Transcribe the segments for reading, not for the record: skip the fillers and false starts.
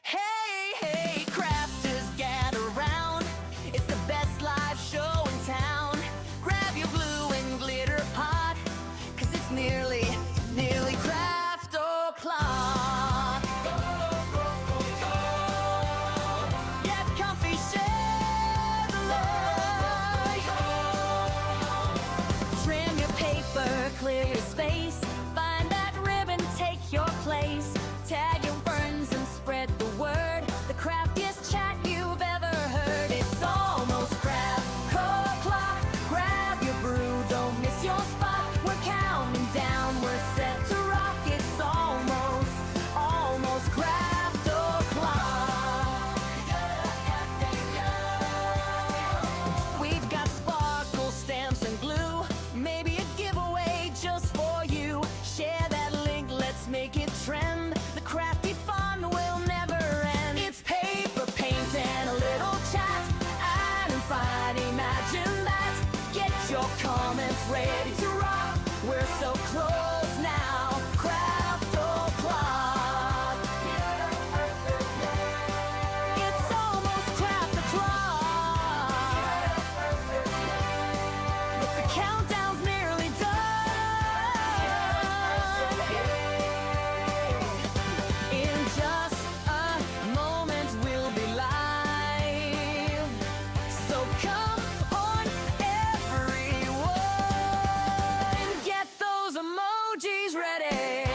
Hey, hey, crafters, gather round. It's the best live show in town. Grab your glue and glitter pot, 'cause it's nearly craft o'clock. Get comfy, share the love. Trim your paper, clear your space. Find that ribbon, take your place. Tag your ferns and spread the word. The craftiest chat you've ever heard. It's almost craft o'clock. Grab your brew, don't miss your spot. We're counting down, we're set to rock. It's almost craft o'clock. We've got sparkle stamps and glue. Maybe a giveaway just for you. Share that link, let's make it trend. The crafty fun will never end. It's paper, paint, and a little chat. Add and find, imagine that. Get your comments ready to rock. We're so close now. Craft o'clock. It's almost craft o'clock. Look, the countdown's nearly done. In just a moment we'll be live. So come on, everyone. Get those emojis ready.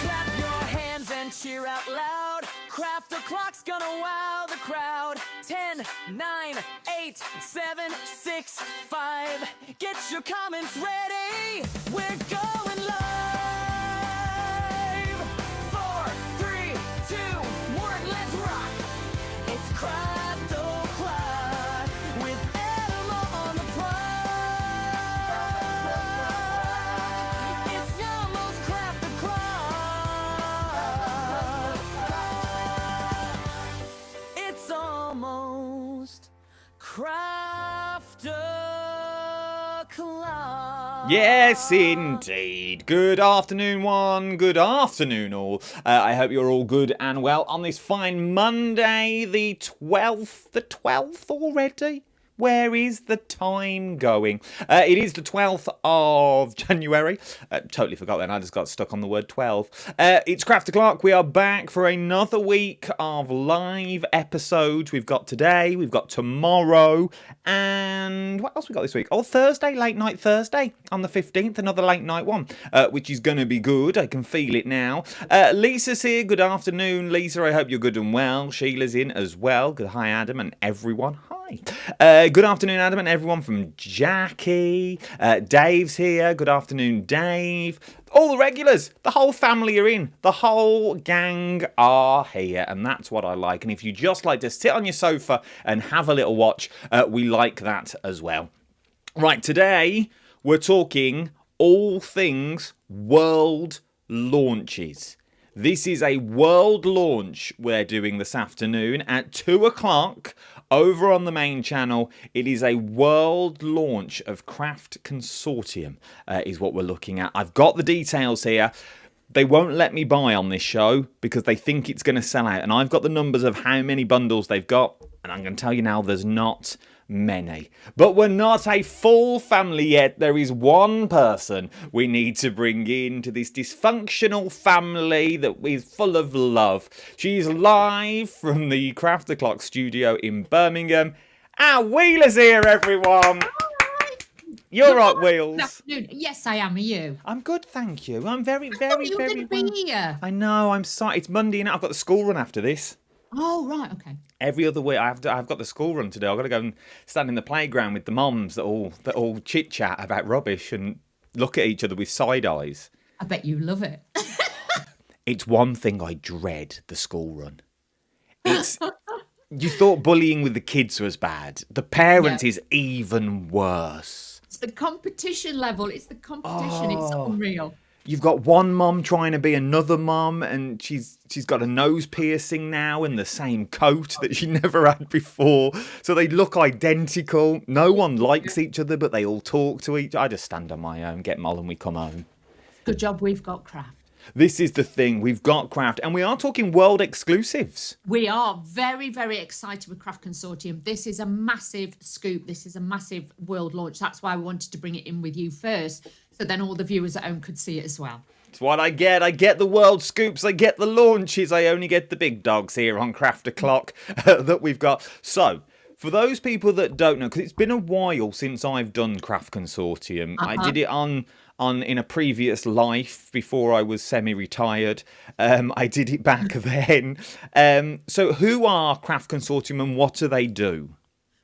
Clap your hands and cheer out loud. Craft o'clock's gonna wow the crowd. 10, 9, 8, 7, 6, 5. Get your comments ready. We're going live. 4, 3, 2, 1, let's rock. It's Craft o'clock with Emma on the clock. It's almost Craft o'clock. It's almost Craft o'clock. Yes, indeed. Good afternoon, one. Good afternoon, all. I hope you're all good and well on this fine Monday, the 12th. The 12th already? Where is the time going? It is the 12th of January. Totally forgot then. I just got stuck on the word 12. It's Craft O'Clock. We are back for another week of live episodes. We've got today, we've got tomorrow, and what else we got this week? Oh, Thursday, late night Thursday on the 15th. Another late night one, which is going to be good. I can feel it now. Lisa's here. Good afternoon, Lisa. I hope you're good and well. Sheila's in as well. Good. Hi, Adam, and everyone. Hi. Good afternoon, Adam, and everyone from Jackie. Dave's here. Good afternoon, Dave. All the regulars, the whole family are in. The whole gang are here, and that's what I like. And if you just like to sit on your sofa and have a little watch, we like that as well. Right, today we're talking all things world launches. This is a world launch we're doing this afternoon at 2 o'clock. Over on the main channel, it is a world launch of Craft Consortium, is what we're looking at. I've got the details here. They won't let me buy on this show because they think it's going to sell out. And I've got the numbers of how many bundles they've got. And I'm going to tell you now, there's not many. But we're not a full family yet. There is one person we need to bring into this dysfunctional family that is full of love. She's live from the Craft O'Clock studio in Birmingham. Our Wheeler's here, everyone. You're right, Wheels. Good afternoon. Yes, I am. Are you? I'm good, thank you. I'm very You well. didn't be here. I know, I'm sorry. It's Monday and I've got the school run after this. Oh, right, okay. Every other week, I've got the school run today. I've got to go and stand in the playground with the moms that all chit chat about rubbish and look at each other with side eyes. I bet you love it. It's one thing I dread, the school run. It's you thought bullying with the kids was bad. The parents is even worse. It's the competition level. It's the competition. It's unreal. You've got one mum trying to be another mum, and she's got a nose piercing now and the same coat that she never had before. So they look identical. No one likes each other, but they all talk to each other. I just stand on my own, get Moll, and we come home. Good job we've got Craft. This is the thing. We've got Craft, and we are talking world exclusives. We are very, very excited with Craft Consortium. This is a massive scoop. This is a massive world launch. That's why we wanted to bring it in with you first, so then all the viewers at home could see it as well. It's what I get. I get the world scoops. I get the launches. I only get the big dogs here on Craft O'Clock that we've got. So, for those people that don't know, because it's been a while since I've done Craft Consortium. I did it on in a previous life before I was semi-retired. I did it back then. So who are Craft Consortium and what do they do?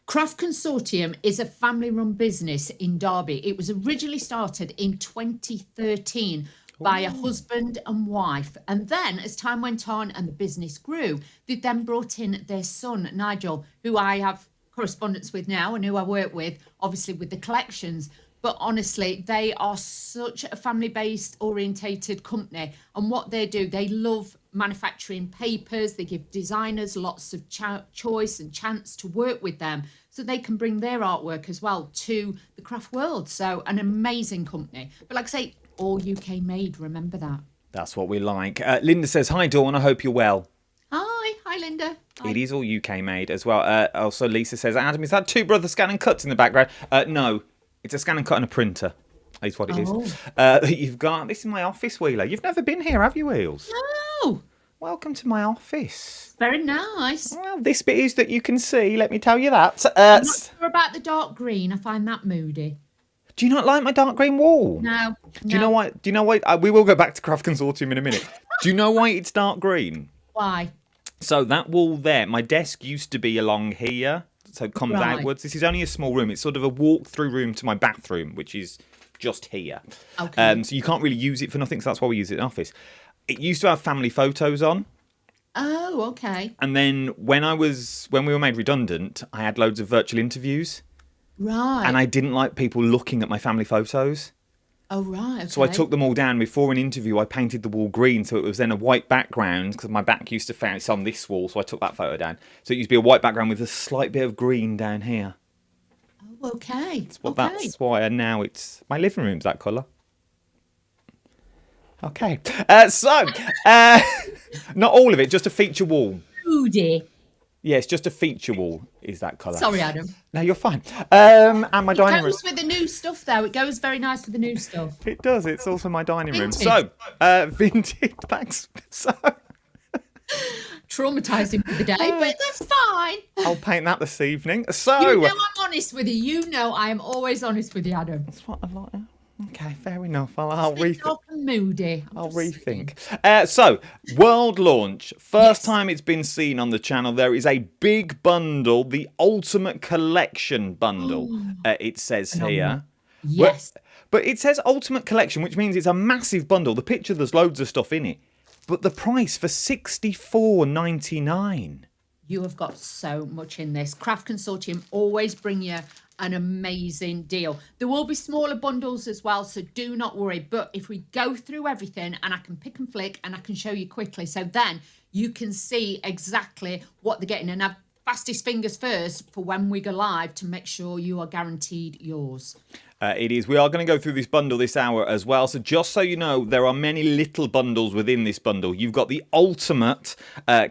Craft Consortium is a family-run business in Derby. It was originally started in 2013 by a husband and wife. And then as time went on and the business grew, they then brought in their son, Nigel, who I have correspondence with now and who I work with, obviously with the collections. But honestly, they are such a family-based orientated company. And what they do, they love manufacturing papers. They give designers lots of choice and chance to work with them so they can bring their artwork as well to the craft world. So an amazing company. But like I say, all UK made, remember that. That's what we like. Linda says, hi, Dawn. I hope you're well. Hi, Linda. Hi. It is all UK made as well. Also, Lisa says, Adam, is that two brothers scanning cuts in the background? No. It's a scan and cut and a printer. Is what it is. You've got... This is my office, Wheeler. You've never been here, have you, Wheels? No. Welcome to my office. Very nice. Well, this bit is that you can see. Let me tell you that. I'm not sure about the dark green. I find that moody. Do you not like my dark green wall? No. Do you know why? Do you know why? We will go back to Craft Consortium in a minute. Do you know why it's dark green? Why? So that wall there, my desk used to be along here. So it comes outwards. This is only a small room. It's sort of a walk-through room to my bathroom, which is just here. Okay. So you can't really use it for nothing, so that's why we use it in office. It used to have family photos on. Oh, okay. And then when we were made redundant, I had loads of virtual interviews. Right. And I didn't like people looking at my family photos. Oh, right. Okay. So I took them all down. Before an interview, I painted the wall green, so it was then a white background, because my back used to face on this wall, so I took that photo down. So it used to be a white background with a slight bit of green down here. Oh, okay. That's why now it's... My living room's that colour. Okay. Not all of it, just a feature wall. Moody. Yeah, it's just a feature wall is that colour. Sorry, Adam. No, you're fine. And my dining room. It goes with the new stuff, though. It goes very nice with the new stuff. It does. It's also my dining room. Vintage. So, vintage. Thanks. So, Traumatising for the day, but that's fine. I'll paint that this evening. So, You know I'm honest with you. You know I am always honest with you, Adam. That's what I like. Okay, fair enough. I'll rethink. Moody. I'll rethink. So, world launch. First time it's been seen on the channel. There is a big bundle, the Ultimate Collection bundle. It says here. Yes. But it says Ultimate Collection, which means it's a massive bundle. The picture, there's loads of stuff in it. But the price for $64.99. You have got so much in this. Craft Consortium always bring you an amazing deal. There will be smaller bundles as well, so do not worry. But if we go through everything, and I can pick and flick and I can show you quickly, so then you can see exactly what they're getting. And I've fastest fingers first for when we go live to make sure you are guaranteed yours. It is. We are going to go through this bundle this hour as well. So just so you know, there are many little bundles within this bundle. You've got the Ultimate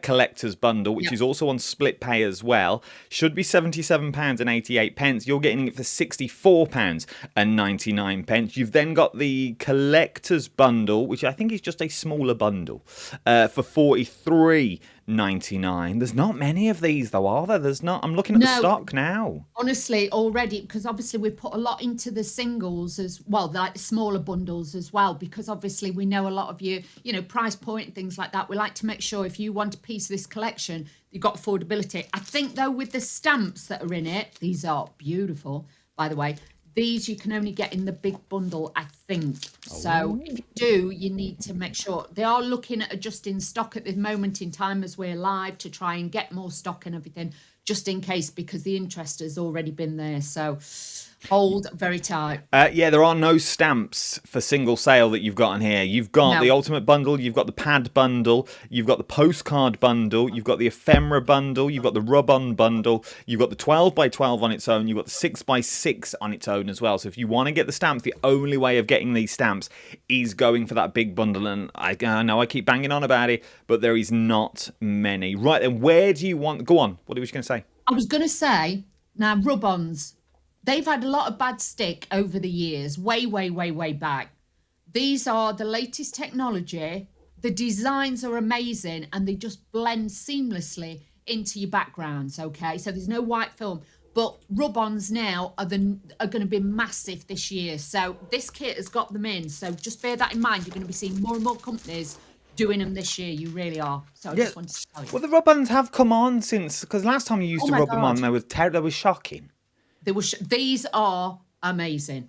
Collector's Bundle, which is also on split pay as well. Should be £77.88. You're getting it for £64.99. You've then got the Collector's Bundle, which I think is just a smaller bundle, for £43.99. There's not many of these though, are there? There's not. I'm looking at the stock now. Honestly, already, because obviously we put a lot into the singles as well, like the smaller bundles as well, because obviously we know a lot of you, price point and things like that. We like to make sure if you want a piece of this collection, you've got affordability. I think though, with the stamps that are in it, these are beautiful, by the way. These you can only get in the big bundle, I think. So if you do, you need to make sure. They are looking at adjusting stock at this moment in time as we're live to try and get more stock and everything. just in case, because the interest has already been there. So hold very tight. Yeah, there are no stamps for single sale that you've got on here. You've got the Ultimate Bundle, you've got the Pad Bundle, you've got the Postcard Bundle, you've got the Ephemera Bundle, you've got the Rub-On Bundle, you've got the 12x12 on its own, you've got the 6x6 on its own as well. So if you want to get the stamps, the only way of getting these stamps is going for that big bundle. And I know I keep banging on about it, but there is not many. Right, then where do you want... Go on, what was you going to say? I was going to say, now, rub-ons. They've had a lot of bad stick over the years, way back. These are the latest technology. The designs are amazing and they just blend seamlessly into your backgrounds, okay? So there's no white film. But rub-ons now are going to be massive this year. So this kit has got them in. So just bear that in mind. You're going to be seeing more and more companies doing them this year. You really are. So I just wanted to tell you. Well, the rub-ons have come on since... Because last time you used to rub them on, they were shocking. These are amazing.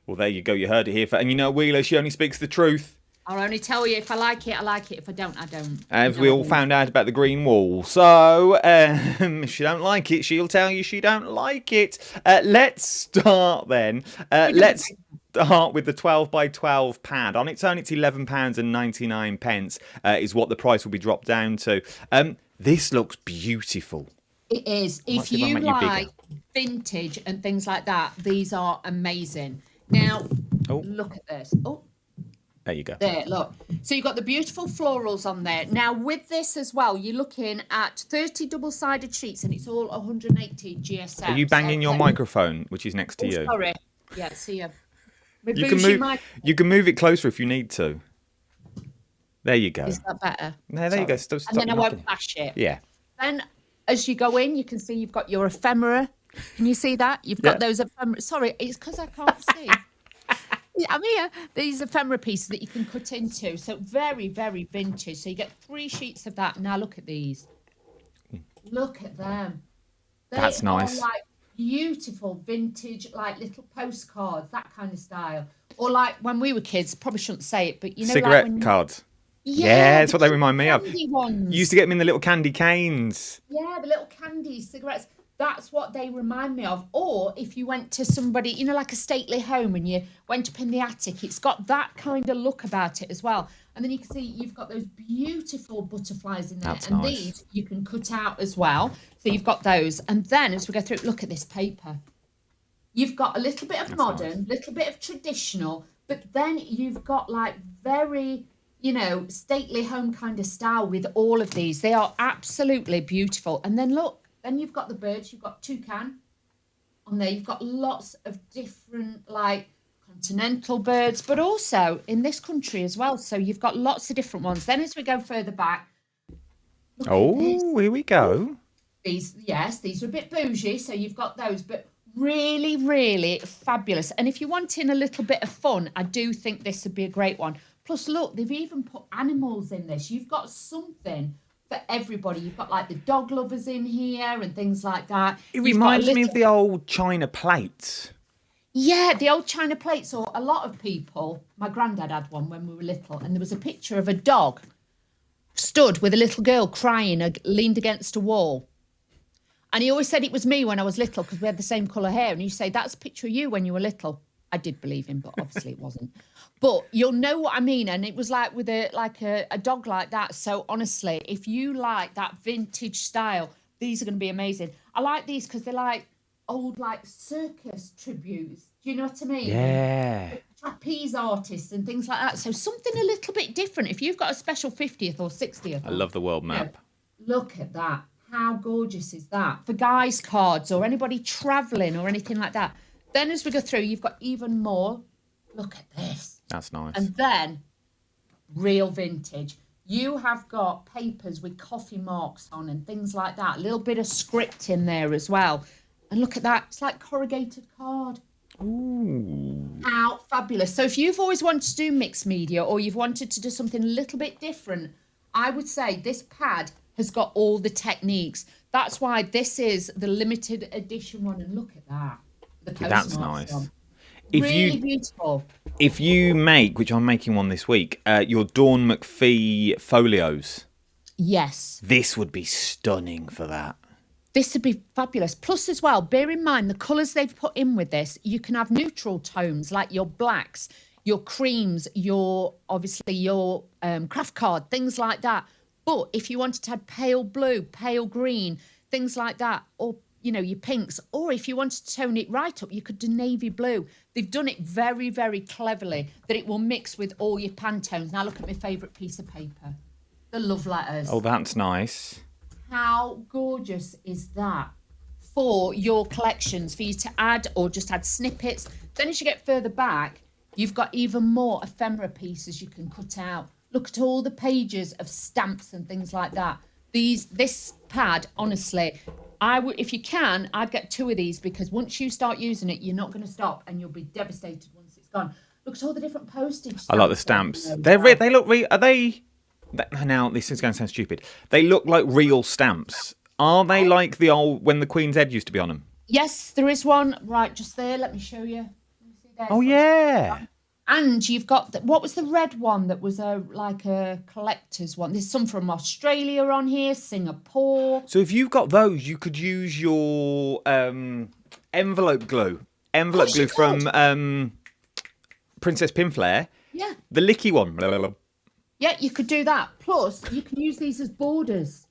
Well, there you go. You heard it here. And you know, Wheeler, she only speaks the truth. I'll only tell you if I like it, I like it. If I don't, I don't. As we all found out about the green wall. So, if she don't like it, she'll tell you she don't like it. Let's start then. Let's start with the 12x12 pad. On its own, it's £11.99 is what the price will be dropped down to. This looks beautiful. It is. If you like vintage and things like that, these are amazing. Now, look at this. Oh, there you go. There, look. So you've got the beautiful florals on there. Now, with this as well, you're looking at 30 double-sided sheets, and it's all 180 GSM. Are you banging your microphone, which is next to you? Sorry. Yeah, see you. You can move it closer if you need to. There you go. Is that better? No, there you go. Stop and then I won't flash it. Yeah. Then, as you go in, you can see you've got your ephemera. Can you see that? You've got those ephemera. Sorry, it's because I can't see. I'm here. These ephemera pieces that you can cut into. So very vintage. So you get 3 sheets of that. Now look at these. Look at them. That's nice. Like beautiful vintage, like little postcards, that kind of style. Or like when we were kids, probably shouldn't say it, but you know, cigarette like cards. Yeah, that's what they remind me of. Ones. You used to get them in the little candy canes. Yeah, the little candy cigarettes. That's what they remind me of. Or if you went to somebody, you know, like a stately home and you went up in the attic, it's got that kind of look about it as well. And then you can see you've got those beautiful butterflies in there. That's and nice. These you can cut out as well. So you've got those. And then as we go through, look at this paper. You've got a little bit of modern, little bit of traditional, but then you've got like very, you know, stately home kind of style with all of these. They are absolutely beautiful. And then look, then you've got the birds. You've got toucan on there. You've got lots of different like continental birds, but also in this country as well. So you've got lots of different ones. Then as we go further back. Here we go. These are a bit bougie. So you've got those, but really fabulous. And if you're wanting a little bit of fun, I do think this would be a great one. Plus, look, they've even put animals in this. You've got something for everybody. You've got like the dog lovers in here and things like that. It reminds me of the old china plates. Yeah, the old china plates. Or a lot of people, my granddad had one when we were little, and there was a picture of a dog stood with a little girl crying, leaned against a wall. And he always said it was me when I was little because we had the same colour hair. And you say, that's a picture of you when you were little. I did believe him, but obviously it wasn't. But you'll know what I mean. And it was like with a dog like that. So honestly, if you like that vintage style, these are going to be amazing. I like these because they're like old like circus tributes. Do you know what I mean? Yeah. Trapeze artists and things like that. So something a little bit different. If you've got a special 50th or 60th. I love the world map. Look at that. How gorgeous is that? For guys' cards or anybody travelling or anything like that. Then as we go through, you've got even more. Look at this. That's nice. And then, real vintage. You have got papers with coffee marks on and things like that. A little bit of script in there as well. And look at that. It's like corrugated card. Ooh. How fabulous. So if you've always wanted to do mixed media or you've wanted to do something a little bit different, I would say this pad has got all the techniques. That's why this is the limited edition one. And look at that. That's nice. Really beautiful. If you make, which I'm making one this week, your Dawn McPhee folios. Yes. This would be stunning for that. This would be fabulous. Plus, as well, bear in mind the colours they've put in with this. You can have neutral tones like your blacks, your creams, your craft card, things like that. But if you wanted to have pale blue, pale green, things like that, or your pinks, or if you wanted to tone it right up, you could do navy blue. They've done it very, very cleverly that it will mix with all your Pantones. Now look at my favourite piece of paper, the love letters. Oh, that's nice. How gorgeous is that for your collections, for you to add or just add snippets? Then as you get further back, you've got even more ephemera pieces you can cut out. Look at all the pages of stamps and things like that. This pad, honestly, if you can, I'd get 2 of these, because once you start using it, you're not going to stop and you'll be devastated once it's gone. Look at all the different postage stamps. I like the stamps. They look real. Are they? Now, this is going to sound stupid. They look like real stamps. Are they like the old, when the Queen's Head used to be on them? Yes, there is one right just there. Let me show you. Oh, yeah. And you've got, what was the red one that was like a collector's one? There's some from Australia on here, Singapore. So if you've got those, you could use your envelope glue. Envelope glue from Princess Pinflair. Yeah. The licky one. Blah, blah, blah. Yeah, you could do that. Plus, you can use these as borders.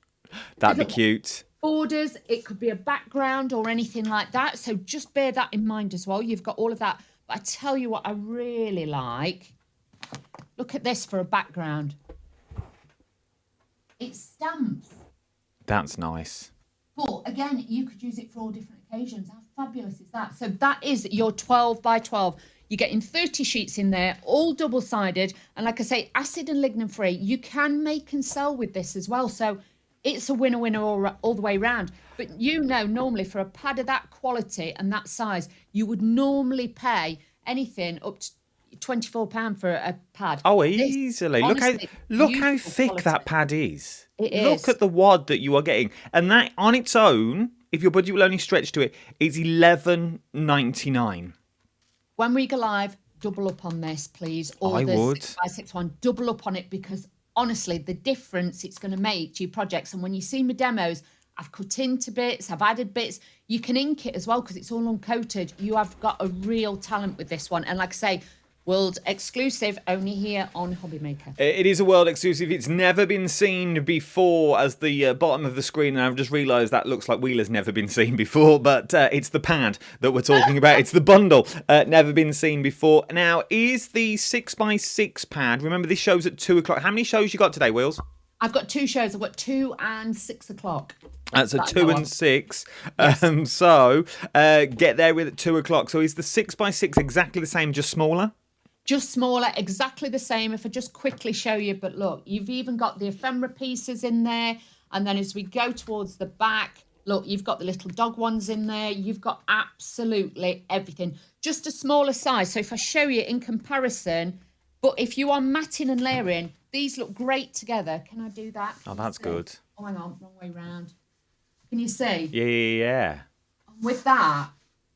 That'd be cute. Borders, it could be a background or anything like that. So just bear that in mind as well. You've got all of that. But I tell you what I really like. Look at this for a background. It's stamps. That's nice. But again, you could use it for all different occasions. How fabulous is that? So that is your 12 by 12. You're getting 30 sheets in there, all double-sided. And like I say, acid and lignin-free. You can make and sell with this as well. So it's a winner-winner all the way round. But normally for a pad of that quality and that size, you would normally pay anything up to £24 for a pad. Oh, easily. Honestly, look how thick quality. that pad is. It is. Look at the wad that you are getting. And that on its own, if your budget will only stretch to it, is $11.99. When we go live, double up on this, please. Or I the would. 6x6 one, double up on it, because honestly, the difference it's going to make to your projects. And when you see my demos, I've cut into bits, I've added bits. You can ink it as well because it's all uncoated. You have got a real talent with this one. And like I say, world exclusive, only here on Hobbymaker. It is a world exclusive. It's never been seen before as the bottom of the screen. And I've just realised that looks like Wheeler's never been seen before. But it's the pad that we're talking about. It's the bundle. Never been seen before. Now, is the 6x6 pad... Remember, this show's at 2 o'clock. How many shows you got today, Wheels? I've got 2 shows. I've got 2 and 6 o'clock. That's a 2 and 6. Yes. So get there with at 2 o'clock. So is the 6x6 exactly the same, just smaller? Just smaller, exactly the same. If I just quickly show you, but look, you've even got the ephemera pieces in there. And then as we go towards the back, look, you've got the little dog ones in there. You've got absolutely everything. Just a smaller size. So if I show you in comparison, but if you are matting and layering, these look great together. Can I do that? Oh, that's good. Oh, hang on, wrong way round. Can you see? Yeah. With that,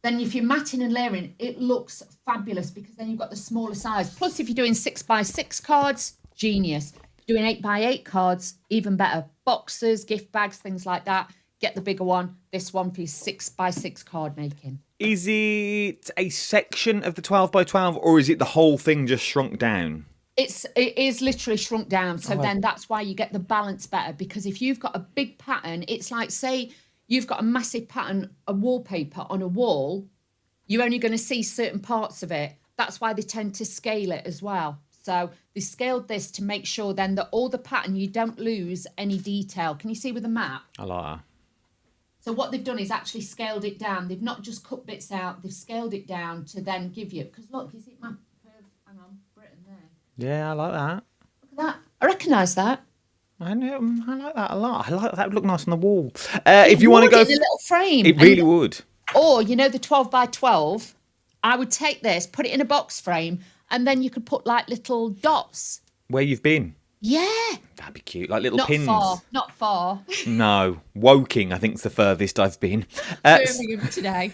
then if you're matting and layering, it looks fabulous because then you've got the smaller size. Plus, if you're doing 6x6 cards, genius. Doing 8x8 cards, even better. Boxes, gift bags, things like that. Get the bigger one. This one for your 6x6 card making. Is it a section of the 12x12 or is it the whole thing just shrunk down? It is literally shrunk down. So then that's why you get the balance better. Because if you've got a big pattern, it's like, say, you've got a massive pattern, a wallpaper on a wall, you're only going to see certain parts of it. That's why they tend to scale it as well. So they scaled this to make sure then that all the pattern, you don't lose any detail. Can you see with the map? I like that. So what they've done is actually scaled it down. They've not just cut bits out, they've scaled it down to then give you, because look, is it map of, hang on, Britain there? Yeah, I like that. Look at that. I recognise that. I know, I like that a lot. I like that. It would look nice on the wall. If you want to go, in a little frame. It really would. Or the 12x12. I would take this, put it in a box frame, and then you could put like little dots. Where you've been? Yeah. That'd be cute, like little Not pins. Not far. No, Woking, I think, is the furthest I've been. Birmingham today.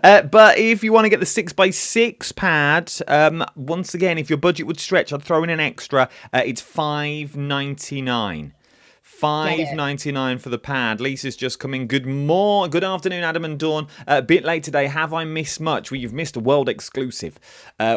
But if you want to get the 6x6 pad, once again, if your budget would stretch, I'd throw in an extra. It's $5.99. $5.99 for the pad. Lisa's just come in. Good afternoon, Adam and Dawn. A bit late today. Have I missed much? Well, you've missed a world exclusive.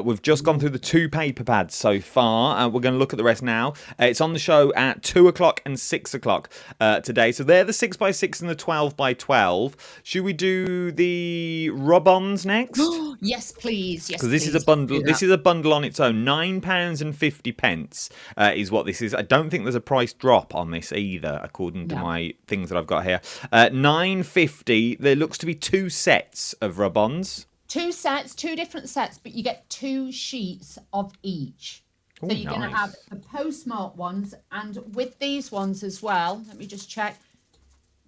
We've just gone through the 2 paper pads so far. We're going to look at the rest now. It's on the show at 2 o'clock and 6 o'clock today. So they're the 6x6 and the 12x12. Should we do the rub-ons next? Yes, please. Yes, because this is a bundle. This is a bundle on its own. £9.50 is what this is. I don't think there's a price drop on this either, according to my things that I've got here. £9.50. There looks to be 2 sets of rub-ons. 2 sets, 2 different sets, but you get 2 sheets of each. So you're going to have the postmark ones, and with these ones as well. Let me just check.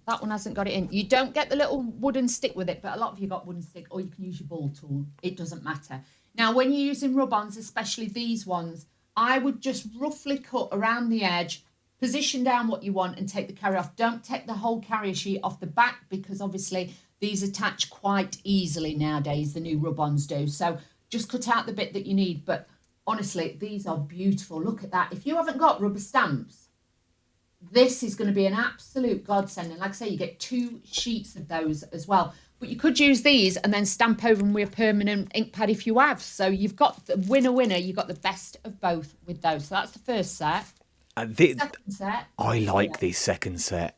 That one hasn't got it in. You don't get the little wooden stick with it, but a lot of you got wooden stick, or you can use your ball tool. It doesn't matter. Now, when you're using rub-ons, especially these ones, I would just roughly cut around the edge, position down what you want, and take the carrier off. Don't take the whole carrier sheet off the back, because obviously these attach quite easily nowadays, the new rub-ons do. So just cut out the bit that you need. But honestly, these are beautiful. Look at that. If you haven't got rubber stamps, this is going to be an absolute godsend. And like I say, you get 2 sheets of those as well. But you could use these and then stamp over them with a permanent ink pad if you have. So you've got the winner. You've got the best of both with those. So that's the first set. Second set. I like this second set.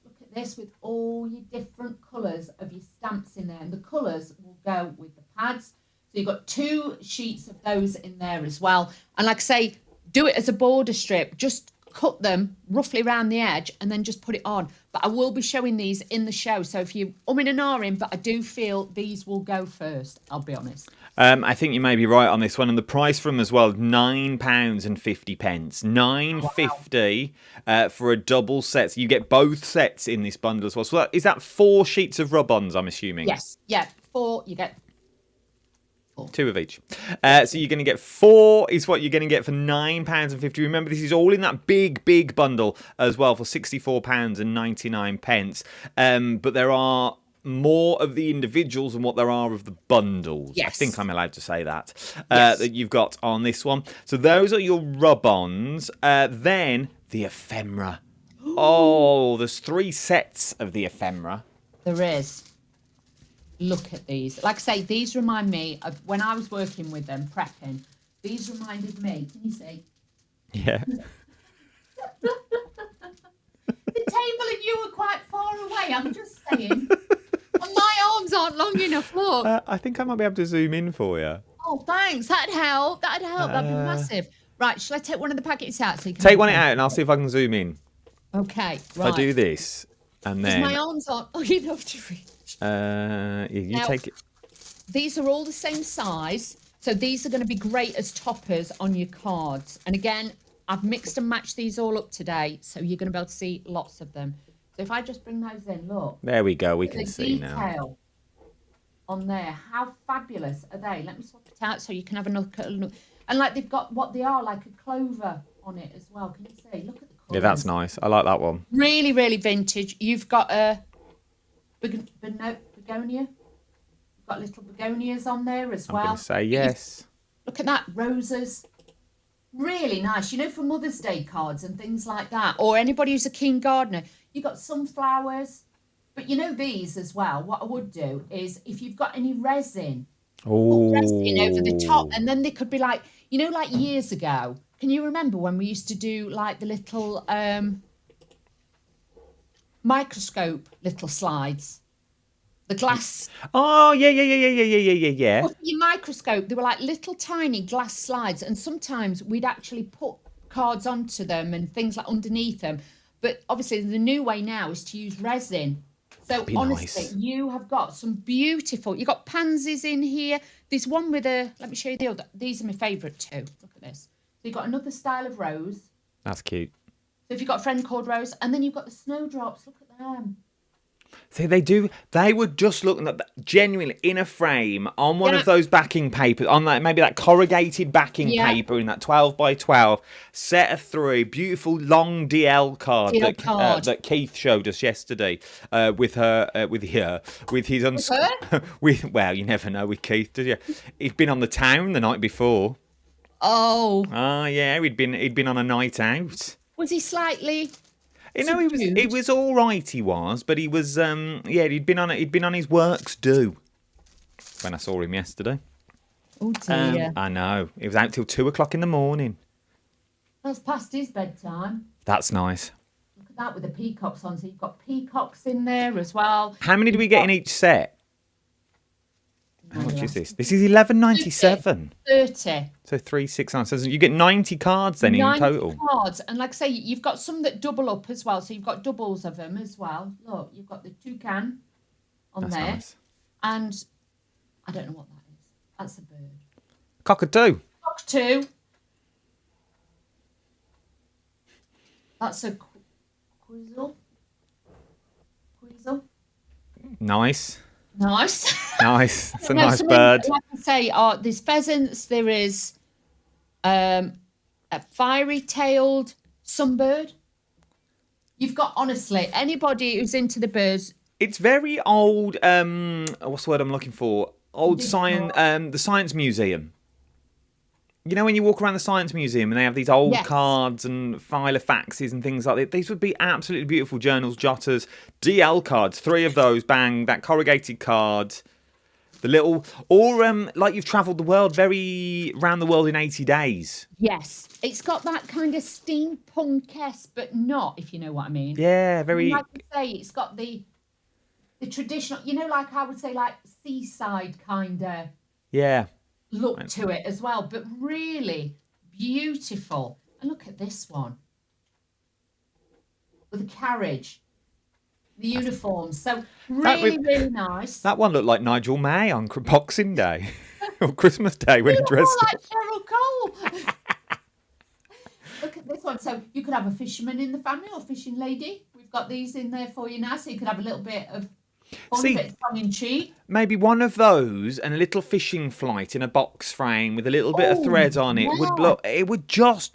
Look at this with all your different colours of your stamps in there. And the colours will go with the pads. So you've got 2 sheets of those in there as well. And like I say, do it as a border strip. Just cut them roughly around the edge and then just put it on. But I will be showing these in the show. So if you in and ahhing, but I do feel these will go first, I'll be honest. I think you may be right on this one. And the price for them as well, £9.50. £9.50 for a double set. So you get both sets in this bundle as well. So is that 4 sheets of rub-ons, I'm assuming? Yes. Yeah, 4. You get 2 of each. So you're going to get 4 is what you're going to get for £9.50. Remember, this is all in that big bundle as well for £64.99. But there are more of the individuals than what there are of the bundles. Yes. I think I'm allowed to say that. Yes. That you've got on this one. So those are your rub-ons. Then the ephemera. Oh, there's 3 sets of the ephemera. There is. Look at these. Like I say, these remind me of when I was working with them, prepping. These reminded me. Can you see? Yeah. The table and you were quite far away. I'm just saying. And my arms aren't long enough. Look. I think I might be able to zoom in for you. Oh, thanks. That'd help. That'd be massive. Right. Shall I take one of the packets out so you can Take one out and I'll see if I can zoom in. Okay. If Right. I do this and then my arms aren't long enough to reach. You take it. These are all the same size, so these are going to be great as toppers on your cards. And again, I've mixed and matched these all up today, so you're going to be able to see lots of them. So if I just bring those in, look. There we go. We can see now. Detail on there. How fabulous are they? Let me swap it out so you can have a look at. And like they've got what they are, like a clover on it as well. Can you see? Look at the colours. Yeah, that's nice. I like that one. Really, really vintage. You've got a begonia. You've got little begonias on there as well. I'm going to say yes. Look at that, roses. Really nice. You know, for Mother's Day cards and things like that, or anybody who's a keen gardener, you've got sunflowers. But you know these as well, what I would do is if you've got any resin, put resin over the top, and then they could be like, you know, like years ago, can you remember when we used to do like the little microscope little slides? The glass. Oh, yeah. With your microscope, they were like little tiny glass slides, and sometimes we'd actually put cards onto them and things like underneath them. But obviously, the new way now is to use resin. So honestly, nice. You have got some beautiful. You've got pansies in here. There's one with a. Let me show you the other. These are my favourite too. Look at this. So you've got another style of rose. That's cute. So if you've got a friend called Rose, and then you've got the snowdrops. Look at them. See, they would just look genuinely in a frame on one of those backing papers, on that maybe that corrugated backing paper in that 12x12, set of 3, beautiful long DL card that Keith showed us yesterday with his well, you never know with Keith, do you? He'd been on the town the night before. Oh. Oh yeah, he'd been on a night out. Was he slightly You know, he was all right. He was, but he was. He'd been on his works due when I saw him yesterday. Oh dear. I know. He was out till 2:00 in the morning. That's past his bedtime. That's nice. Look at that with the peacocks on. So you've got peacocks in there as well. How many do we get in each set? How much is this? This is $11.97. 30. So 369. So you get 90 cards then in 90 total. cards. And like I say, you've got some that double up as well. So you've got doubles of them as well. Look, you've got the toucan on That's there. nice. And I don't know what that is. That's a bird. Cockatoo. Cockatoo. That's a quizzle. Quizzle. Nice. Nice. Nice. It's a No, nice so bird. Like I say, there's pheasants. There is a fiery-tailed sunbird. You've got, honestly, anybody who's into the birds. It's very old. What's the word I'm looking for? Old science. The Science Museum. You know, when you walk around the Science Museum and they have these old cards and filofaxes and things like that, these would be absolutely beautiful journals, jotters, DL cards, 3 of those, bang, that corrugated card, the little, or like you've travelled the world, very round the world in 80 days. Yes, it's got that kind of steampunk-esque, but not, if you know what I mean. Yeah, very. Like I say, it's got the traditional, you know, like I would say, like seaside kind of. Yeah. Look to it as well, but really beautiful. And look at this one with the carriage, the uniforms. So really nice. That one looked like Nigel May on Boxing Day or Christmas Day when he dressed like Cheryl Cole. Look at this one. So you could have a fisherman in the family or fishing lady. We've got these in there for you now, so you could have a little bit of fun, a bit of tongue in cheek. Maybe one of those and a little fishing flight in a box frame with a little bit of thread on it would look. It would just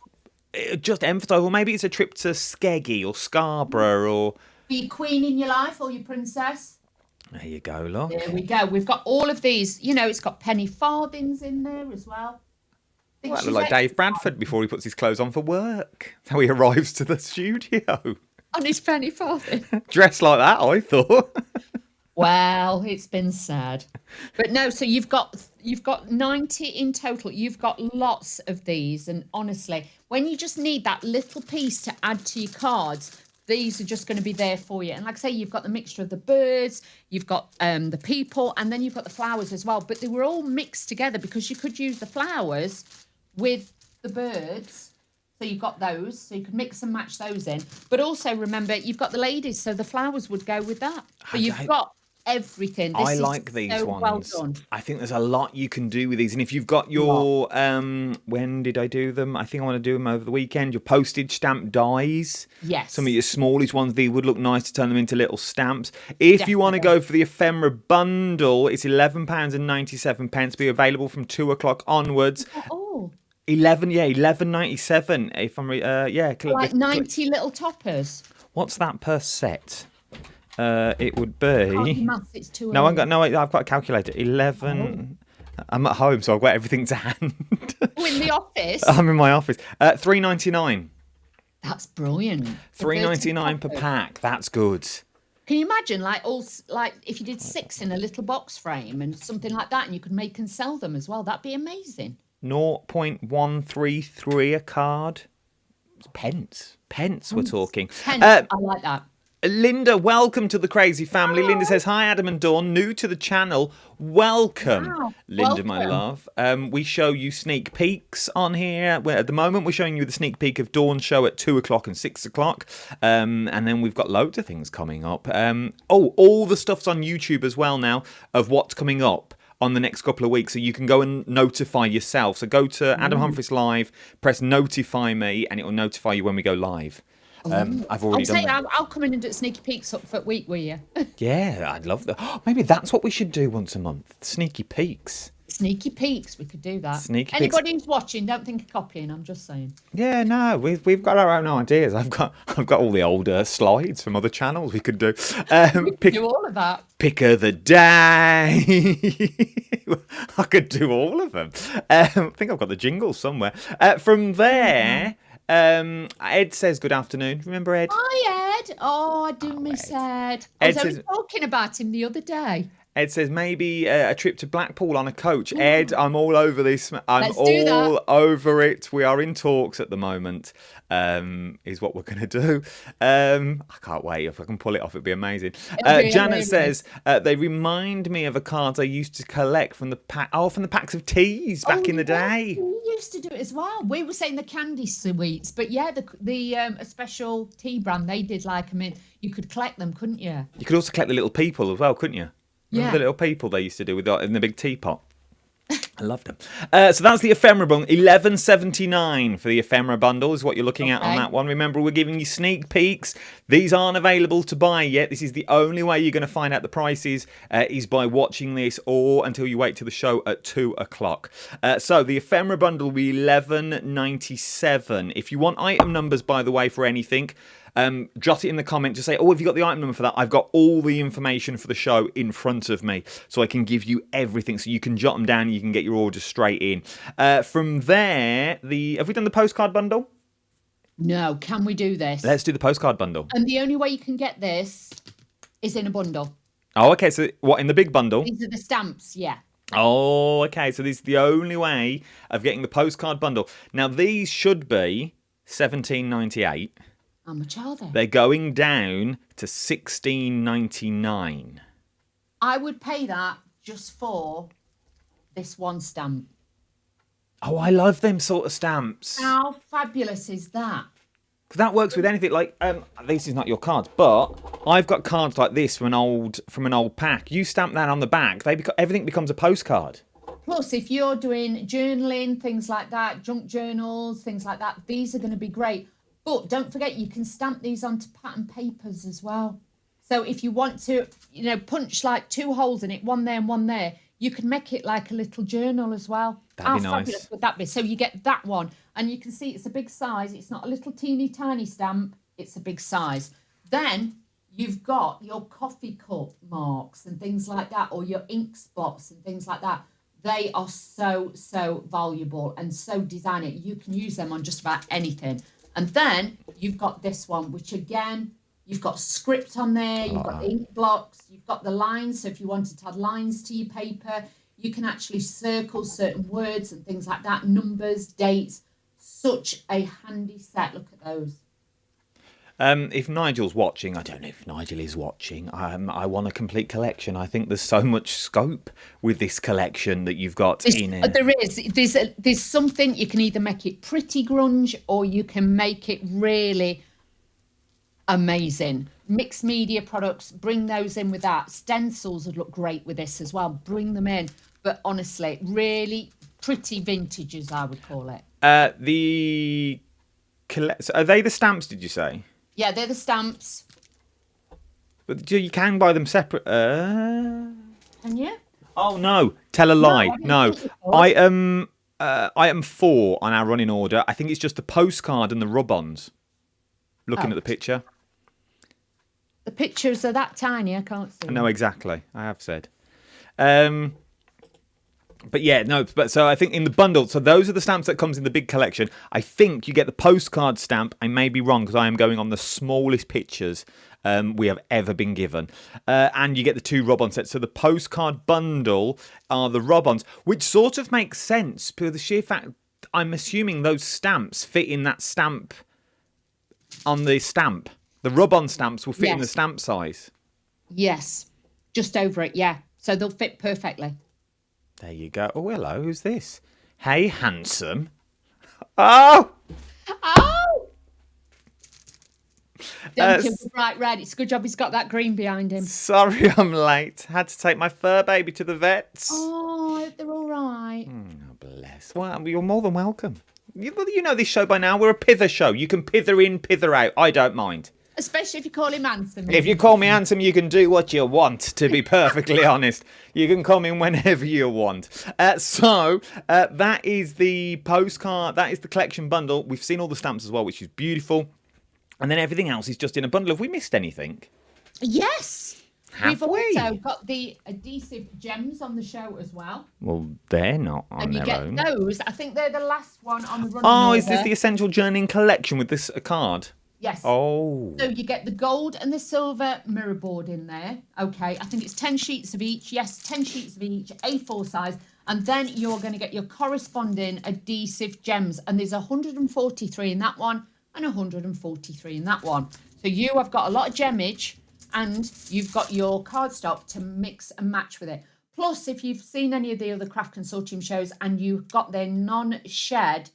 emphasise. Or maybe it's a trip to Skeggy or Scarborough or. For your queen in your life or your princess. There you go, look. There we go. We've got all of these. You know, it's got penny farthings in there as well. Well, that looks like Dave Bradford before he puts his clothes on for work. That's how he arrives to the studio. On his penny farthing. Dressed like that, I thought. Well, it's been sad. But no, so you've got 90 in total. You've got lots of these. And honestly, when you just need that little piece to add to your cards, these are just going to be there for you. And like I say, you've got the mixture of the birds, you've got the people, and then you've got the flowers as well. But they were all mixed together because you could use the flowers with the birds. So you've got those, so you could mix and match those in. But also remember, you've got the ladies, so the flowers would go with that. But you've got everything. I like these so ones. Well done. I think there's a lot you can do with these. And if you've got your, when did I do them? I think I want to do them over the weekend. Your postage stamp dies. Yes. Some of your smallish ones, they would look nice to turn them into little stamps. If you want to go for the Ephemera bundle, it's £11.97, be available from 2:00 onwards. Oh. £11.97. If I'm like 90 little toppers. What's that per set? It would be. Maths, it's too no, early. I've got a calculator. 11. Oh. I'm at home, so I've got everything to hand. Oh, in the office. I'm in my office. £3.99. That's brilliant. £3.99 per pack. That's good. Can you imagine, like if you did 6 in a little box frame and something like that, and you could make and sell them as well? That'd be amazing. 0.133 a card. Pence we're talking. Pence, I like that. Linda, welcome to the Crazy Family. Linda says, hi, Adam and Dawn, new to the channel. Welcome, Wow. Linda, my love. We show you sneak peeks on here. At the moment, we're showing you the sneak peek of Dawn's show at 2:00 and 6:00. And then we've got loads of things coming up. All the stuff's on YouTube as well now of what's coming up on the next couple of weeks, so you can go and notify yourself. So go to Adam Humphries Live, press notify me, and it will notify you when we go live. I've already done that. I'll come in and do sneaky peeks up for a week, will you? Yeah, I'd love that. Maybe that's what we should do once a month. Sneaky peeks. Sneaky peeks, we could do that. Sneaky peeks. Anybody who's watching, don't think of copying. I'm just saying. Yeah, no, we've got our own ideas. I've got all the older slides from other channels we could do. We could do all of that. Pick of the day. I could do all of them. I think I've got the jingle somewhere. From there. Ed says good afternoon. Remember Ed? Hi, Ed. Oh, I do miss Ed. I Ed was only says- talking about him the other day. Ed says maybe a trip to Blackpool on a coach. Ed, I'm all over this. I'm Let's do that. all over it. We are in talks at the moment, is what we're going to do. I can't wait. If I can pull it off, it'd be amazing. It'll be Janet amazing. says, they remind me of a cards I used to collect from the from the packs of teas back in the day. We used to do it as well. We were saying the candy sweets, but yeah, the a special tea brand, they did like them in. You could collect them, couldn't you? You could also collect the little people as well, couldn't you? Remember Yeah. the little people they used to do with in the big teapot? I loved them. So that's the Ephemera bundle. $11.79 for the Ephemera bundle is what you're looking at on Okay. that one. Remember, we're giving you sneak peeks. These aren't available to buy yet. This is the only way you're going to find out the prices is by watching this or until you wait till the show at 2 o'clock. So the Ephemera bundle will be $11.97. If you want item numbers, by the way, for anything, jot it in the comment. Just say, oh, have you got the item number for that? I've got all the information for the show in front of me, so I can give you everything. So you can jot them down and you can get your orders straight in. From there, have we done the postcard bundle? No, can we do this? Let's do the postcard bundle. And the only way you can get this is in a bundle. Oh, okay. So what, in the big bundle? These are the stamps, yeah. Oh, okay. So this is the only way of getting the postcard bundle. Now, these should be $17.98. How much are they? They're going down to $16.99. I would pay that just for this one stamp. Oh, I love them sort of stamps. How fabulous is that? Because that works with anything. Like, this is not your cards, but I've got cards like this from an old pack. You stamp that on the back, everything becomes a postcard. Plus, if you're doing journaling, things like that, junk journals, things like that, these are going to be great. But don't forget, you can stamp these onto pattern papers as well. So if you want to, punch like 2 holes in it, one there and one there, you can make it like a little journal as well. That'd be How nice. fabulous would that be? So you get that one, and you can see it's a big size. It's not a little teeny tiny stamp. It's a big size. Then you've got your coffee cup marks and things like that, or your ink spots and things like that. They are so, so valuable and so designer. You can use them on just about anything. And then you've got this one, which again, you've got script on there, you've got the ink blocks, you've got the lines. So if you wanted to add lines to your paper, you can actually circle certain words and things like that, numbers, dates. Such a handy set. Look at those. If Nigel's watching, I don't know if Nigel is watching. I want a complete collection. I think there's so much scope with this collection that you've got in it. There is. There's something, you can either make it pretty grunge or you can make it really amazing. Mixed media products, bring those in with that. Stencils would look great with this as well. Bring them in. But honestly, really pretty vintages, I would call it. So are they the stamps, did you say? Yeah, they're the stamps. But you can buy them separate. Can you? Oh no! Tell a lie. I No, think it was. item 4 on our running order. I think it's just the postcard and the rub-ons. Looking at the picture. The pictures are that tiny, I can't see. I know exactly. I have said. But yeah, no. But so I think in the bundle, so those are the stamps that comes in the big collection. I think you get the postcard stamp. I may be wrong because I am going on the smallest pictures we have ever been given. And you get the 2 rub-on sets. So the postcard bundle are the rub-ons, which sort of makes sense because the sheer fact, I'm assuming those stamps fit in that stamp on the stamp. The rub-on stamps will fit in the Yes. stamp size. Yes, just over it, yeah. So they'll fit perfectly. There you go. Oh, hello. Who's this? Hey, handsome. Oh! Oh! Don't kill the bright red. It's a good job he's got that green behind him. Sorry I'm late. Had to take my fur baby to the vets. Oh, I hope they're all right. Oh, bless. Well, you're more than welcome. You know this show by now. We're a pither show. You can pither in, pither out. I don't mind. Especially if you call him handsome. If you call me handsome, you can do what you want, to be perfectly honest. You can call me whenever you want. So that is the postcard. That is the collection bundle. We've seen all the stamps as well, which is beautiful. And then everything else is just in a bundle. Have we missed anything? Yes. Have We've we? also got the adhesive gems on the show as well. Well, they're not on And you their get own. those. I think they're the last one on the running Oh, order. is this the Essential Journeying collection with this card? Yes. Oh. So you get the gold and the silver mirror board in there. Okay, I think it's 10 sheets of each. Yes, 10 sheets of each, A4 size. And then you're going to get your corresponding adhesive gems. And there's 143 in that one and 143 in that one. So you have got a lot of gemmage and you've got your cardstock to mix and match with it. Plus, if you've seen any of the other Craft Consortium shows and you've got their non-shed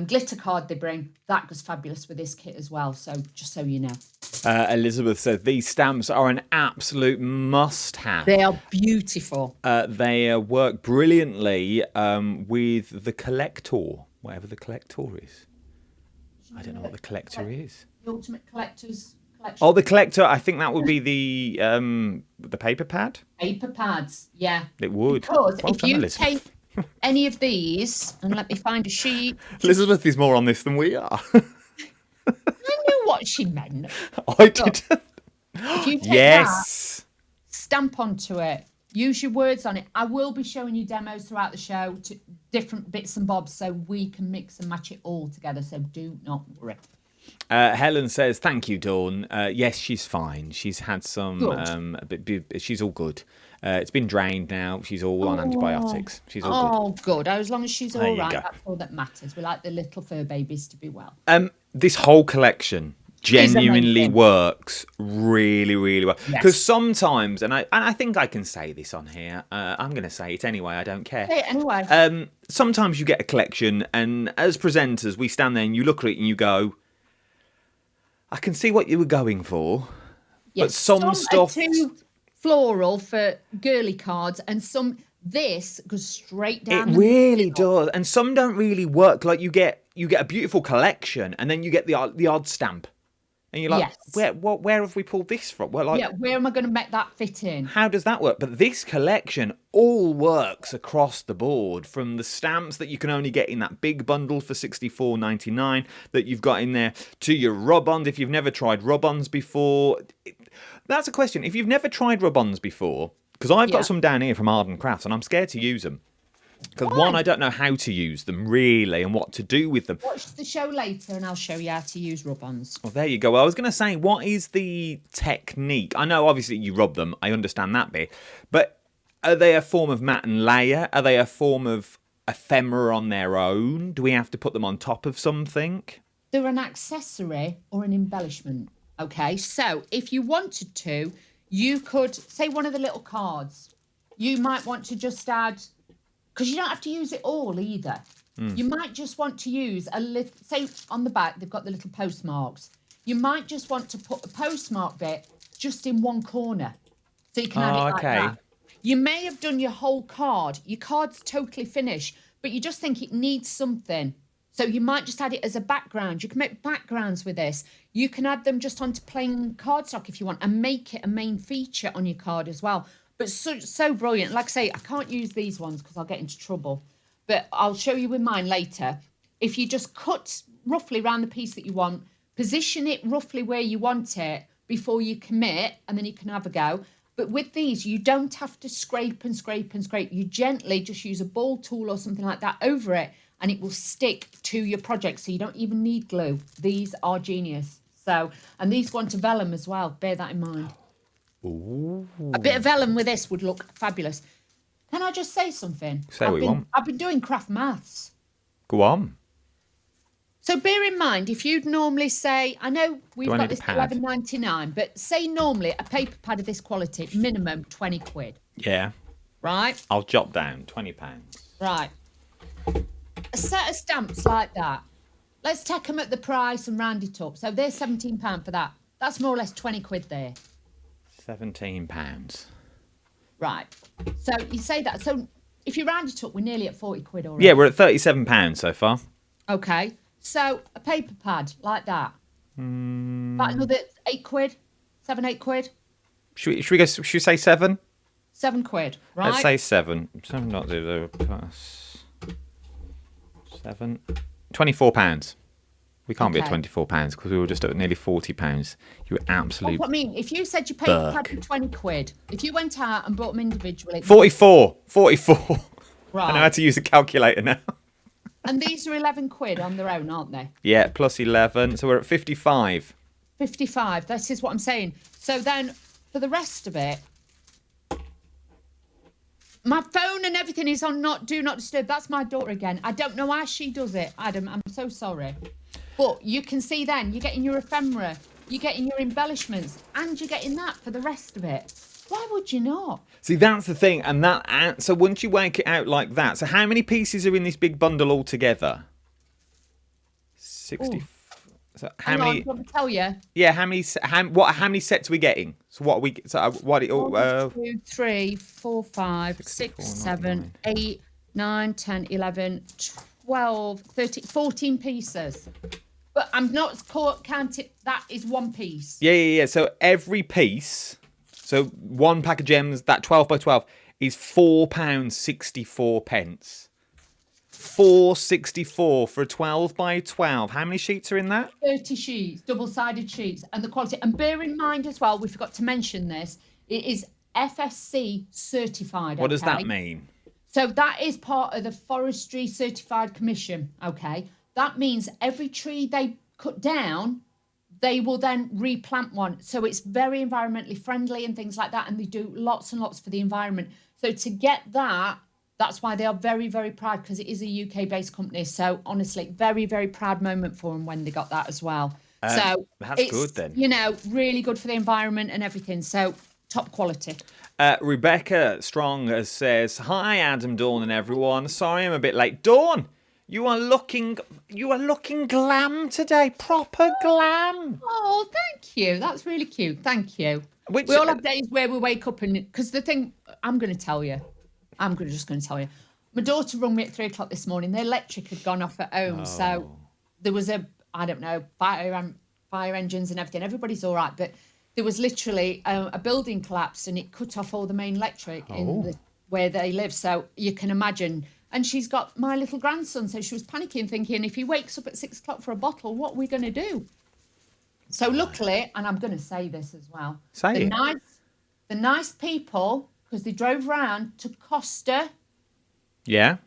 glitter card they bring, that goes fabulous with this kit as well. So just so you know. Elizabeth said these stamps are an absolute must-have. They are beautiful. They work brilliantly with the collector, whatever the collector is. I don't know what the collector is. The ultimate collector's collection. Oh, the collector. I think that would be the paper pad. Paper pads, yeah. It would. Because Well if done, you Elizabeth. take any of these, and let me find a sheet. Elizabeth is more on this than we are. I knew what she meant. I did. If you take that, Yes. stamp onto it, use your words on it. I will be showing you demos throughout the show to different bits and bobs so we can mix and match it all together. So do not worry. Helen says, thank you, Dawn. Yes, she's fine. She's had some, she's all good. It's been drained now. She's all on antibiotics. She's all good. Oh, good. As long as she's There all you right, go. that's all that matters. We like the little fur babies to be well. This whole collection genuinely amazing. works really, really well. Yes. Because sometimes, and I think I can say this on here, I'm going to say it anyway, I don't care. Hey, anyway. Sometimes you get a collection, and as presenters, we stand there and you look at it and you go, I can see what you were going for. Yes, But some stuff... are too floral for girly cards, and some this goes straight down. It the really middle. does, and some don't really work. Like you get a beautiful collection, and then you get the odd stamp, and you're like, Yes. where have we pulled this from? Well, like, Yeah, where am I going to make that fit in? how does that work? But this collection all works across the board, from the stamps that you can only get in that big bundle for $64.99 that you've got in there, to your rub-ons. If you've never tried rub-ons before, that's a question. If you've never tried rub-ons before, because I've got some down here from Arden Crafts, and I'm scared to use them. Because one, I don't know how to use them really and what to do with them. Watch the show later and I'll show you how to use rub-ons. Well, there you go. Well, I was going to say, what is the technique? I know, obviously, you rub them. I understand that bit. But are they a form of matte and layer? Are they a form of ephemera on their own? Do we have to put them on top of something? They're an accessory or an embellishment. Okay, so if you wanted to, you could, say one of the little cards, you might want to just add, because you don't have to use it all either. You might just want to use a little, say on the back, they've got the little postmarks. You might just want to put the postmark bit just in one corner. So you can add it like that. You may have done your whole card. Your card's totally finished, but you just think it needs something. So you might just add it as a background. You can make backgrounds with this. You can add them just onto plain cardstock if you want and make it a main feature on your card as well. But so brilliant. Like I say, I can't use these ones because I'll get into trouble. But I'll show you with mine later. If you just cut roughly around the piece that you want, position it roughly where you want it before you commit, and then you can have a go. But with these, you don't have to scrape and scrape and scrape. You gently just use a ball tool or something like that over it, and it will stick to your project. So you don't even need glue. These are genius. So, and these go onto vellum as well. Bear that in mind. Ooh. A bit of vellum with this would look fabulous. Can I just say something? Say what you want. I've been doing craft maths. Go on. So bear in mind, if you'd normally say, I know we've Do I got need a this pad? $11.99, but say normally a paper pad of this quality, minimum 20 quid, Yeah. right? I'll jot down £20. Right. A set of stamps like that, let's take them at the price and round it up. So they're £17 for that. That's more or less 20 quid there. £17. Right. So you say that. So if you round it up, we're nearly at 40 quid already. Yeah, we're at £37 so far. Okay. So a paper pad like that. About another 8 quid, 7, 8 quid, Should we say 7? 7 quid, right? Let's say 7. 7.0 plus 7. £24. We can't be at Okay. £24 because we were just at nearly £40. You were absolutely... What I mean, if you said your paper pad Burk. for 20 quid, if you went out and bought them individually, 44. 44. right? I know how to use a calculator now. And these are 11 quid on their own, aren't they? Yeah, plus 11. So we're at 55. 55. This is what I'm saying. So then for the rest of it, my phone and everything is on do not disturb. That's my daughter again. I don't know how she does it, Adam. I'm so sorry. But you can see then you're getting your ephemera, you're getting your embellishments, and you're getting that for the rest of it. Why would you not? See, that's the thing. And so once you work it out like that, so how many pieces are in this big bundle altogether? 60. Ooh. So Hang on, do you want me to tell you? Yeah, how many sets are we getting? So what are we? So what? 1, 2, 3, 4, 5, 6, 64, 7, 8, 9, 10, 11, 12, 13, 14 pieces. But I'm not counting. That is one piece. Yeah. So every piece, so one pack of gems, that 12 by 12 is £4.64. £4.64 for a 12 by 12. How many sheets are in that? 30 sheets, double-sided sheets, and the quality. And bear in mind as well, we forgot to mention this, it is FSC certified. What does that mean? So that is part of the Forestry Certified Commission, okay? That means every tree they cut down, they will then replant one. So it's very environmentally friendly and things like that, and they do lots and lots for the environment. So to get that, that's why they are very, very proud, because it is a UK-based company. So honestly, very, very proud moment for them when they got that as well. So that's it's good then. You know, really good for the environment and everything. So top quality. Rebecca Strong says, "Hi, Adam, Dawn, and everyone. Sorry, I'm a bit late. Dawn, you are looking glam today. Proper glam." Oh, thank you. That's really cute. Thank you. Which, we all have days where we wake up and because the thing I'm just going to tell you. My daughter rung me at 3 o'clock this morning. The electric had gone off at home, so there was fire engines and everything. Everybody's all right, but there was literally a building collapsed and it cut off all the main electric where they live. So you can imagine. And she's got my little grandson, so she was panicking, thinking, if he wakes up at 6 o'clock for a bottle, what are we going to do? So luckily, and I'm going to say this as well, the nice people, because they drove round to Costa. Yeah.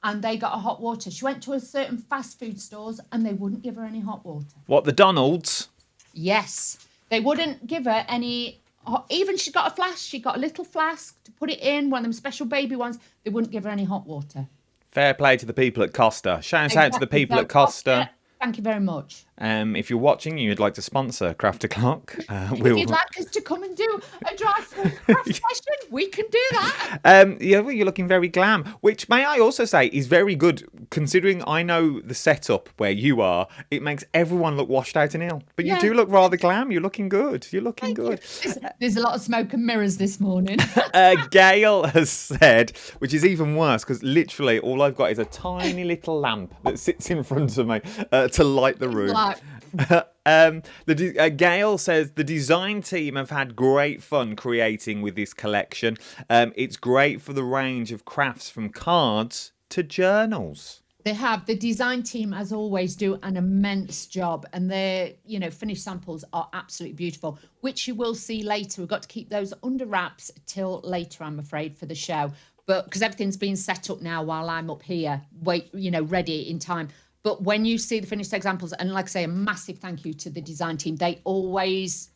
And they got a hot water. She went to a certain fast food stores and they wouldn't give her any hot water. What, the Donalds? Yes. They wouldn't give her any. Even she got a flask. She got a little flask to put it in, one of them special baby ones. They wouldn't give her any hot water. Fair play to the people at Costa. Shout out to the people at Costa. Thank you very much. If you're watching and you'd like to sponsor Craft O'Clock, if you'd like us to come and do a drive-through craft session, we can do that. Well, you're looking very glam, which, may I also say, is very good, considering I know the setup where you are. It makes everyone look washed out and ill. But you do look rather glam. You're looking good. You're looking good. There's a lot of smoke and mirrors this morning. Gail has said, which is even worse, because literally all I've got is a tiny little lamp that sits in front of me to light the room. Gail says the design team have had great fun creating with this collection. It's great for the range of crafts from cards to journals. They have. The design team, as always, do an immense job, and their finished samples are absolutely beautiful, which you will see later. We've got to keep those under wraps till later, I'm afraid, for the show, but because everything's been set up now while I'm up here, ready in time. But when you see the finished examples, and like I say, a massive thank you to the design team. They always,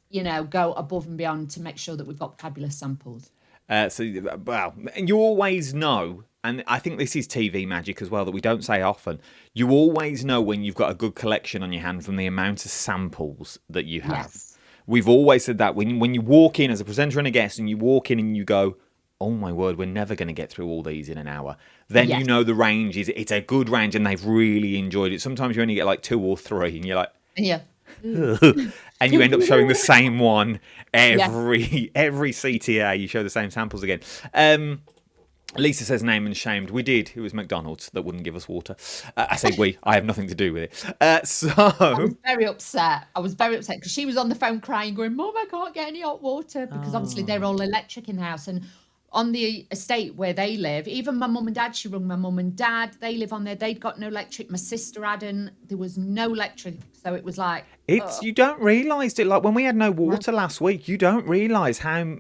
go above and beyond to make sure that we've got fabulous samples. And you always know, and I think this is TV magic as well that we don't say often, you always know when you've got a good collection on your hand from the amount of samples that you have. Yes. We've always said that when you walk in as a presenter and a guest and you walk in and you go, oh my word, we're never going to get through all these in an hour. Then you know the range it's a good range and they've really enjoyed it. Sometimes you only get like 2 or 3 and you're like, yeah. And you end up showing the same one every CTA. You show the same samples again. Lisa says name and shamed. We did. It was McDonald's that wouldn't give us water. I say we. I have nothing to do with it. I was very upset. Because she was on the phone crying, going, Mum, I can't get any hot water. Because obviously they're all electric in the house. And on the estate where they live, even my mum and dad, she rung my mum and dad. They live on there. They'd got no electric. My sister hadn't. There was no electric. So it was like... You don't realise it. Like when we had no water last week, you don't realise how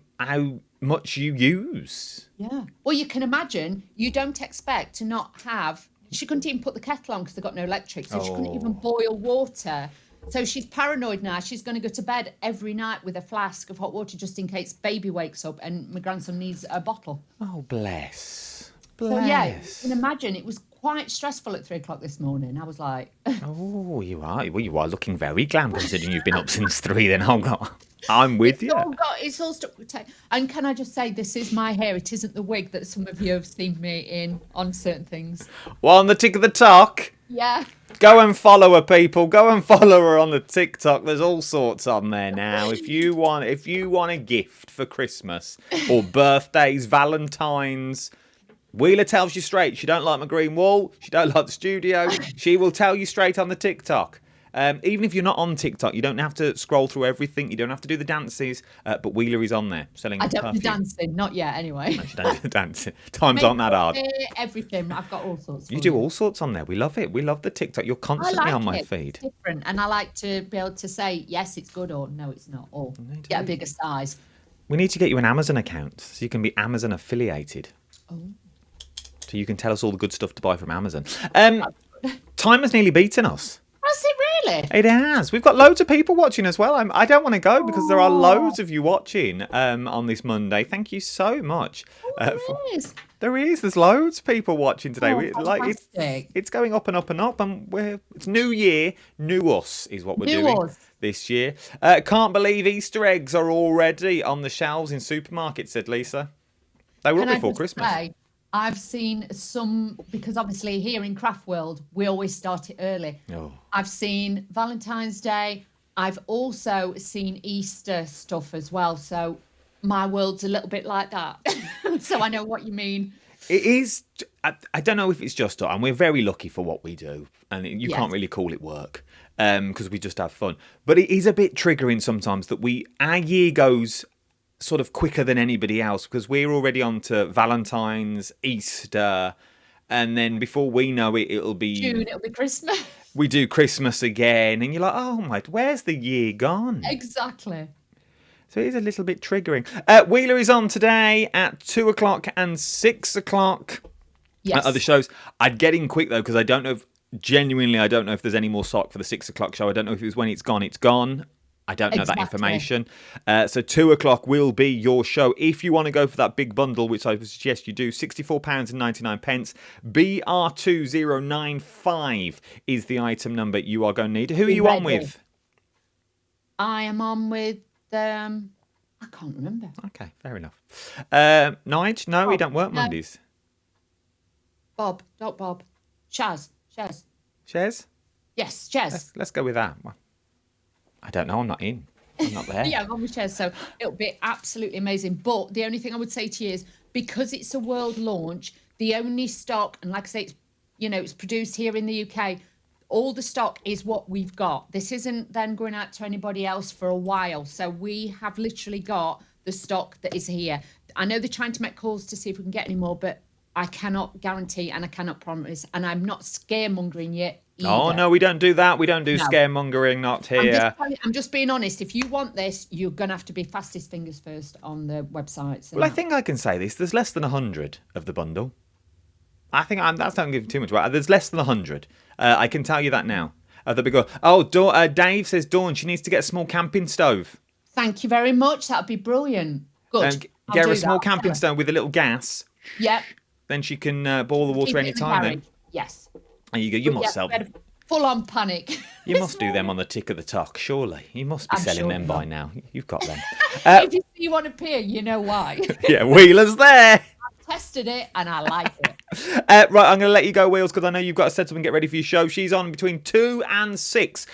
much you use. Yeah. Well, you can imagine, you don't expect to not have, she couldn't even put the kettle on because they got no electric, so she couldn't even boil water. So she's paranoid now. She's going to go to bed every night with a flask of hot water just in case baby wakes up and my grandson needs a bottle. Oh, bless. So yeah, you can imagine it was quite stressful at 3 o'clock this morning. I was like, Oh, you are. Well, you are looking very glam considering you've been up since 3 then. I'm with you. It's all stuck with tape. And can I just say, this is my hair. It isn't the wig that some of you have seen me in on certain things. Well, on the tick of the talk. Yeah. Go and follow her, people. Go and follow her on the TikTok. There's all sorts on there now. If you want a gift for Christmas or birthdays, Valentine's, Wheeler tells you straight. She don't like my green wall. She don't like the studio. She will tell you straight on the TikTok. Even if you're not on TikTok, you don't have to scroll through everything. You don't have to do the dances. But Wheeler is on there selling I don't perfume. do dancing, not yet anyway. No, she don't do the dancing. Times aren't that hard. Everything. I've got all sorts. You do all sorts on there. We love it. We love the TikTok. You're constantly on my feed. It's different. And I like to be able to say, yes, it's good, or no, it's not. Or get a bigger size. We need to get you an Amazon account so you can be Amazon affiliated. Oh. So you can tell us all the good stuff to buy from Amazon. Time has nearly beaten us. Has it really? It has. We've got loads of people watching as well. I don't want to go because there are loads of you watching on this Monday. Thank you so much. There is. There's loads of people watching today. It's going up and up and up. And it's New Year, new us is what we're doing this year. Can't believe Easter eggs are already on the shelves in supermarkets, said Lisa. They were up before Christmas. I've seen some, because obviously here in Craft World, we always start it early. Oh. I've seen Valentine's Day. I've also seen Easter stuff as well. So my world's a little bit like that. So I know what you mean. It is. I don't know if it's just us, and we're very lucky for what we do. And you can't really call it work because we just have fun. But it is a bit triggering sometimes that our year goes sort of quicker than anybody else because we're already on to Valentine's, Easter, and then before we know it, it'll be June, it'll be Christmas. We do Christmas again, and you're like, oh my, where's the year gone? Exactly. So it is a little bit triggering. Wheeler is on today at 2 o'clock and 6 o'clock. Yes. Other shows. I'd get in quick though because I don't know if there's any more stock for the 6 o'clock show. I don't know if it was when it's gone. It's gone. I don't know that information. So 2 o'clock will be your show. If you want to go for that big bundle, which I would suggest you do, £64.99. BR2095 is the item number you are going to need. Who are you on with? I am on with, I can't remember. Okay, fair enough. Nige? No, we don't work Mondays. Bob, not Bob. Shaz. Shez? Yes, Shez. Let's go with that. I don't know. I'm not in. I'm not there. Yeah, I'm on with Shez. So it'll be absolutely amazing. But the only thing I would say to you is because it's a world launch, the only stock, and like I say, it's produced here in the UK. All the stock is what we've got. This isn't then going out to anybody else for a while. So we have literally got the stock that is here. I know they're trying to make calls to see if we can get any more, but I cannot guarantee and I cannot promise. And I'm not scaremongering yet. Either. Oh, no, we don't do that. We don't do scaremongering, not here. I'm just being honest. If you want this, you're going to have to be fastest fingers first on the websites. Well, I think I can say this. There's less than 100 of the bundle. I think that's not giving too much away. There's less than 100. I can tell you that now. Dave says, Dawn, she needs to get a small camping stove. Thank you very much. That'd be brilliant. Good. Get her a small camping stove with a little gas. Yep. Then she can boil the water any time then. Yes. There you go. You must sell them. Full-on panic. You must do them on the tick of the talk, surely. You must be selling them by now. You've got them. If you see one appear, you know why. Yeah, Wheeler's there. I've tested it and I like it. Right, I'm going to let you go, Wheels, because I know you've got to set up and get ready for your show. She's on between 2 and 6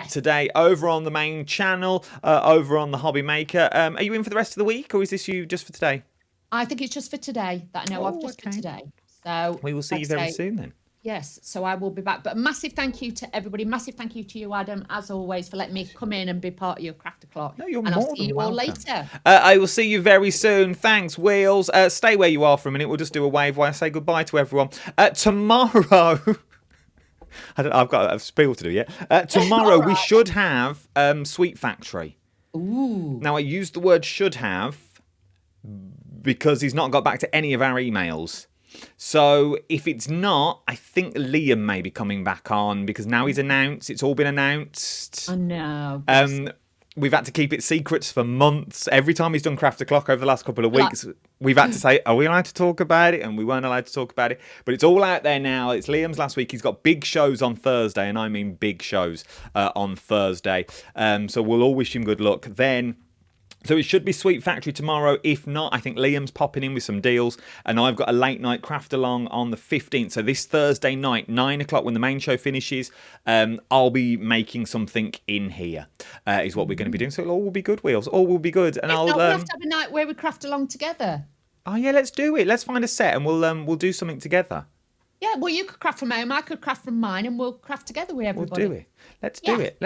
today over on the main channel, over on the Hobby Maker. Are you in for the rest of the week, or is this you just for today? I think it's just for today. That I know of, just for today. So we will see you very soon then. Yes, so I will be back. But a massive thank you to everybody. Massive thank you to you, Adam, as always, for letting me come in and be part of your Craft O'Clock. No, you're and more I'll see than you welcome. all later. I will see you very soon. Thanks, Wheels. Stay where you are for a minute. We'll just do a wave while I say goodbye to everyone. Tomorrow... I've got a spiel to do yet. Tomorrow we should have Sweet Factory. Ooh. Now, I used the word should have because he's not got back to any of our emails. So if it's not, I think Liam may be coming back on because now he's announced. It's all been announced. I know. We've had to keep it secrets for months. Every time he's done Craft O'Clock over the last couple of weeks, we've had to say, are we allowed to talk about it? And we weren't allowed to talk about it. But it's all out there now. It's Liam's last week. He's got big shows on Thursday, and I mean big shows on Thursday. So we'll all wish him good luck then. So it should be Sweet Factory tomorrow. If not, I think Liam's popping in with some deals. And I've got a late night craft along on the 15th. So this Thursday night, 9 o'clock when the main show finishes, I'll be making something in here, is what we're going to be doing. So it all will be good, Wheels. All will be good. And We'll have to have a night where we craft along together. Oh, yeah, let's do it. Let's find a set and we'll do something together. Yeah, well, you could craft from home, I could craft from mine, and we'll craft together with everybody. We'll do it. Let's do it.